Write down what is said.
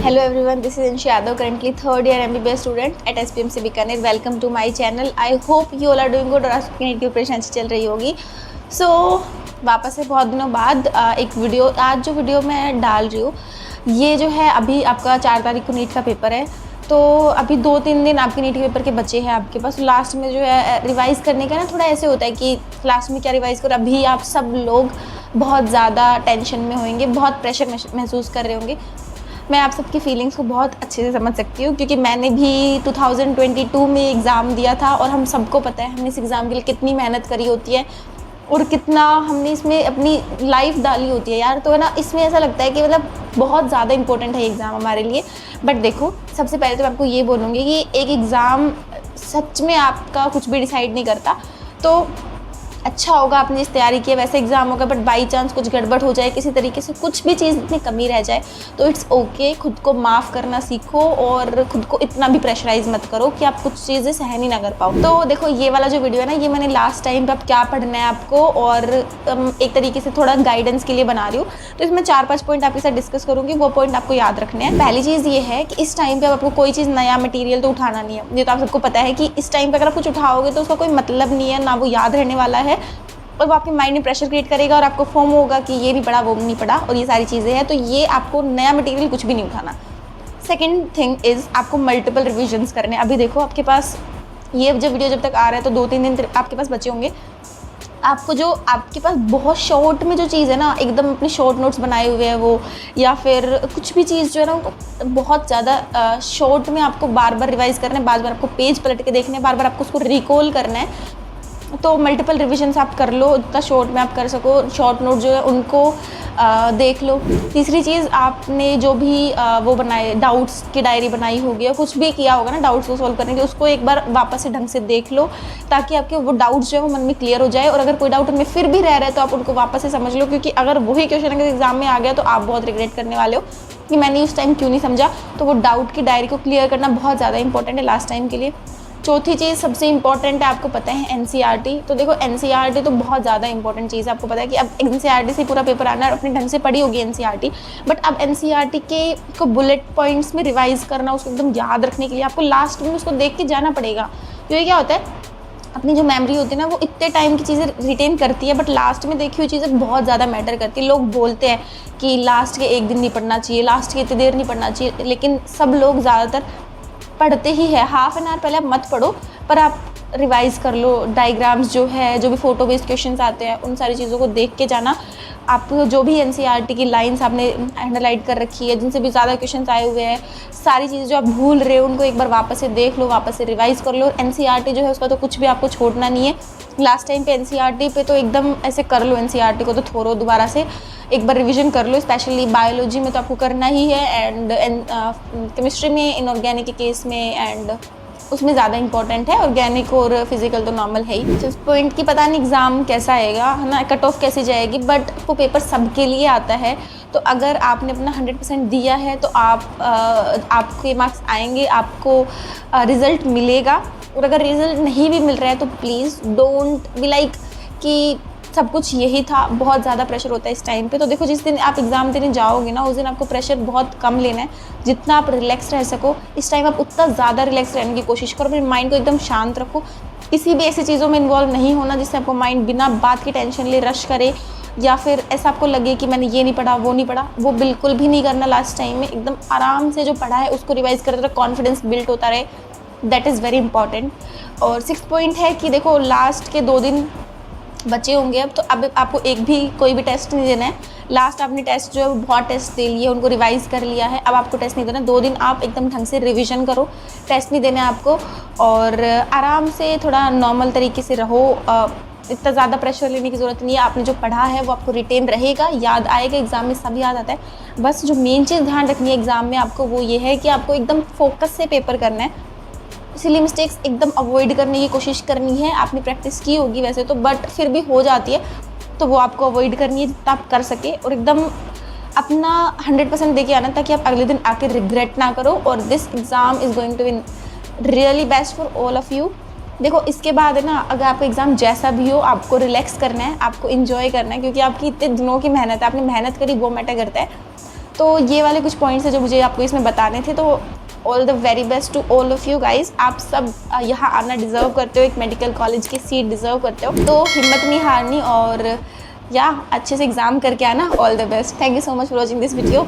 Hello everyone, this is Anshi Yadav, currently third year MBBS student at SPMC Bikaner. Welcome to my channel. I hope you all are doing good और आपकी NEET की preparation अच्छी चल रही होगी. वापस से बहुत दिनों बाद एक वीडियो, आज जो वीडियो मैं डाल रही हूँ ये जो है, अभी आपका 4 तारीख को नीट का पेपर है. तो अभी 2-3 दिन आपके नीट के पेपर के बचे हैं आपके पास. लास्ट में जो है रिवाइज़ करने का ना थोड़ा ऐसे होता है कि लास्ट में क्या रिवाइज़ करो. अभी आप सब लोग बहुत ज़्यादा टेंशन में होंगे, बहुत प्रेशर महसूस कर रहे होंगे. मैं आप सबकी फीलिंग्स को बहुत अच्छे से समझ सकती हूँ, क्योंकि मैंने भी 2022 में एग्ज़ाम दिया था और हम सबको पता है हमने इस एग्ज़ाम के लिए कितनी मेहनत करी होती है और कितना हमने इसमें अपनी लाइफ डाली होती है यार. तो है ना, इसमें ऐसा लगता है कि मतलब बहुत ज़्यादा इंपॉर्टेंट है एग्ज़ाम हमारे लिए. बट देखो, सबसे पहले तो मैं आपको ये बोलूँगी कि एक एग्ज़ाम सच में आपका कुछ भी डिसाइड नहीं करता. तो अच्छा होगा आपने इस तैयारी की है, वैसे एग्ज़ाम होगा, बट बाई चांस कुछ गड़बड़ हो जाए, किसी तरीके से कुछ भी चीज़ में कमी रह जाए तो इट्स ओके. खुद को माफ़ करना सीखो और खुद को इतना भी प्रेशराइज़ मत करो कि आप कुछ चीज़ें सहन ही ना कर पाओ. तो देखो, ये वाला जो वीडियो है ना, ये मैंने लास्ट टाइम पे अब क्या पढ़ना है आपको और एक तरीके से थोड़ा गाइडेंस के लिए बना रही हूँ. तो इसमें 4-5 पॉइंट आपके साथ डिस्कस करूँगी. वो पॉइंट आपको याद रखने हैं. पहली चीज़ ये है कि इस टाइम पर आपको कोई चीज़ नया मटीरियल तो उठाना नहीं है. ये तो आप सबको पता है कि इस टाइम पर अगर आप कुछ उठाओगे तो उसका कोई मतलब नहीं है, ना वो याद रहने वाला है और वो आपके माइंड में प्रेशर क्रिएट करेगा और आपको फोम होगा कि ये नहीं पढ़ा, वो नहीं पढ़ा और ये सारी चीज़ें हैं. तो ये आपको नया मटेरियल कुछ भी नहीं उठाना. सेकंड थिंग इज़ आपको मल्टीपल रिविजन्स करने. अभी देखो, आपके पास ये जब वीडियो जब तक आ रहा है तो 2-3 दिन आपके पास बचे होंगे. आपके पास बहुत शॉर्ट में जो चीज़ है ना, एकदम अपने शॉर्ट नोट्स बनाए हुए हैं वो, या फिर कुछ भी चीज़ जो है ना बहुत ज़्यादा शॉर्ट में आपको बार बार रिवाइज़ करना है, बार बार आपको पेज पलट के देखना है, बार बार आपको उसको रिकॉल करना है. तो मल्टीपल रिविजन्स आप कर लो जितना शॉर्ट में आप कर सको. शॉर्ट नोट जो है उनको देख लो. तीसरी चीज़, आपने जो भी वो बनाए, डाउट्स की डायरी बनाई होगी या कुछ भी किया होगा ना डाउट्स को सॉल्व करने के, उसको एक बार वापस से ढंग से देख लो ताकि आपके वो डाउट्स जो है वो मन में क्लियर हो जाए. और अगर कोई डाउट उनमें फिर भी रह रहा है तो आप उनको वापस से समझ लो, क्योंकि अगर वही क्वेश्चन अगर एग्जाम में आ गया तो आप बहुत रिग्रेट करने वाले हो कि मैंने उस टाइम क्यों नहीं समझा. तो वो डाउट की डायरी को क्लियर करना बहुत ज़्यादा इंपॉर्टेंट है लास्ट टाइम के लिए. चौथी चीज़ सबसे इंपॉर्टेंट है, आपको पता है एनसीईआरटी. तो देखो, एनसीईआरटी तो बहुत ज़्यादा इंपॉर्टेंट चीज़ है. आपको पता है कि अब एनसीईआरटी से पूरा पेपर आना है और अपने ढंग से पढ़ी होगी एनसीईआरटी, बट अब एनसीईआरटी के को बुलेट पॉइंट्स में रिवाइज़ करना, उसको एकदम याद रखने के लिए आपको लास्ट में उसको देख के जाना पड़ेगा. क्योंकि क्या होता है, अपनी जो मेमोरी होती है ना वो इतने टाइम की चीज़ें रिटेन करती है, बट लास्ट में देखी हुई चीज़ें बहुत ज़्यादा मैटर करती है. लोग बोलते हैं कि लास्ट के 1 दिन नहीं पढ़ना चाहिए, लास्ट के इतनी देर नहीं पढ़ना चाहिए, लेकिन सब लोग ज़्यादातर पढ़ते ही है. हाफ एन आवर पहले आप मत पढ़ो, पर आप रिवाइज़ कर लो. डायग्राम्स जो है, जो भी फोटो बेस्ड क्वेश्चंस आते हैं, उन सारी चीज़ों को देख के जाना. आप जो भी एनसीईआरटी की लाइंस आपने अंडरलाइन कर रखी है, जिनसे भी ज़्यादा क्वेश्चंस आए हुए हैं, सारी चीज़ें जो आप भूल रहे हो उनको एक बार वापस से देख लो, वापस से रिवाइज़ कर लो. एनसीईआरटी जो है उसका तो कुछ भी आपको छोड़ना नहीं है. लास्ट टाइम पे एनसीईआरटी पे तो एकदम ऐसे कर लो, एनसीईआरटी को तो थोरो दोबारा से एक बार रिवीजन कर लो. स्पेशली बायोलॉजी में तो आपको करना ही है, एंड केमिस्ट्री में, इनऑर्गेनिक के केस में, एंड उसमें ज़्यादा इंपॉर्टेंट है. ऑर्गेनिक और फिजिकल तो नॉर्मल है ही. 6 पॉइंट की पता नहीं एग्ज़ाम कैसा आएगा, है ना, कट ऑफ कैसे जाएगी, बट वो पेपर सबके लिए आता है. तो अगर आपने अपना 100% दिया है तो आपके मार्क्स आएंगे, आपको रिज़ल्ट मिलेगा. और अगर रिज़ल्ट नहीं भी मिल रहा है तो प्लीज़ डोंट बी लाइक कि सब कुछ यही था. बहुत ज़्यादा प्रेशर होता है इस टाइम पे. तो देखो, जिस दिन आप एग्ज़ाम देने जाओगे ना, उस दिन आपको प्रेशर बहुत कम लेना है. जितना आप रिलैक्स रह सको इस टाइम, आप उतना ज़्यादा रिलैक्स रहने की कोशिश करो. अपने माइंड को एकदम शांत रखो. किसी भी ऐसी चीज़ों में इन्वॉल्व नहीं होना जिससे आपको माइंड बिना बात की टेंशन ले रश करे, या फिर ऐसा आपको लगे कि मैंने ये नहीं पढ़ा, वो नहीं पढ़ा. वो बिल्कुल भी नहीं करना. लास्ट टाइम में एकदम आराम से जो पढ़ा है उसको रिवाइज़ करते रहे, कॉन्फिडेंस बिल्ड होता रहे. That is very important. और 6 पॉइंट है कि देखो, लास्ट के 2 दिन बचे होंगे अब, तो अब आपको एक भी कोई भी टेस्ट नहीं देना है. लास्ट आपने टेस्ट जो है वो बहुत टेस्ट दे लिए, उनको रिवाइज़ कर लिया है. अब आपको टेस्ट नहीं देना. 2 दिन आप एकदम ढंग से रिवीजन करो, टेस्ट नहीं देना है आपको. और आराम से थोड़ा नॉर्मल तरीके से रहो. इतना ज़्यादा प्रेशर लेने की ज़रूरत नहीं है. आपने जो पढ़ा है वो आपको रिटेन रहेगा, याद आएगा. एग्ज़ाम में सब याद आता है. बस जो मेन चीज़ ध्यान रखनी है एग्ज़ाम में आपको, वो ये है कि आपको एकदम फोकस से पेपर करना है. इसीलिए मिस्टेक्स एकदम अवॉइड करने की कोशिश करनी है. आपने प्रैक्टिस की होगी वैसे तो, बट फिर भी हो जाती है, तो वो आपको अवॉइड करनी है जितना आप कर सके. और एकदम अपना 100% दे के आना ताकि आप अगले दिन आके रिग्रेट ना करो. और this exam is going to be really best for all of you. देखो, इसके बाद है ना, अगर आपका एग्ज़ाम जैसा भी हो, आपको रिलैक्स करना है, आपको इन्जॉय करना है, क्योंकि आपकी इतने दिनों की मेहनत है, आपने मेहनत करी, वो मैटर करता है. तो ये वाले कुछ पॉइंट्स है जो मुझे आपको इसमें बताने थे। तो all the very best to all of you guys. आप सब यहाँ आना डिज़र्व करते हो, एक मेडिकल कॉलेज की सीट डिज़र्व करते हो, तो हिम्मत नहीं हारनी और या अच्छे से एग्ज़ाम करके आना। All the best. Thank you so much for watching this video.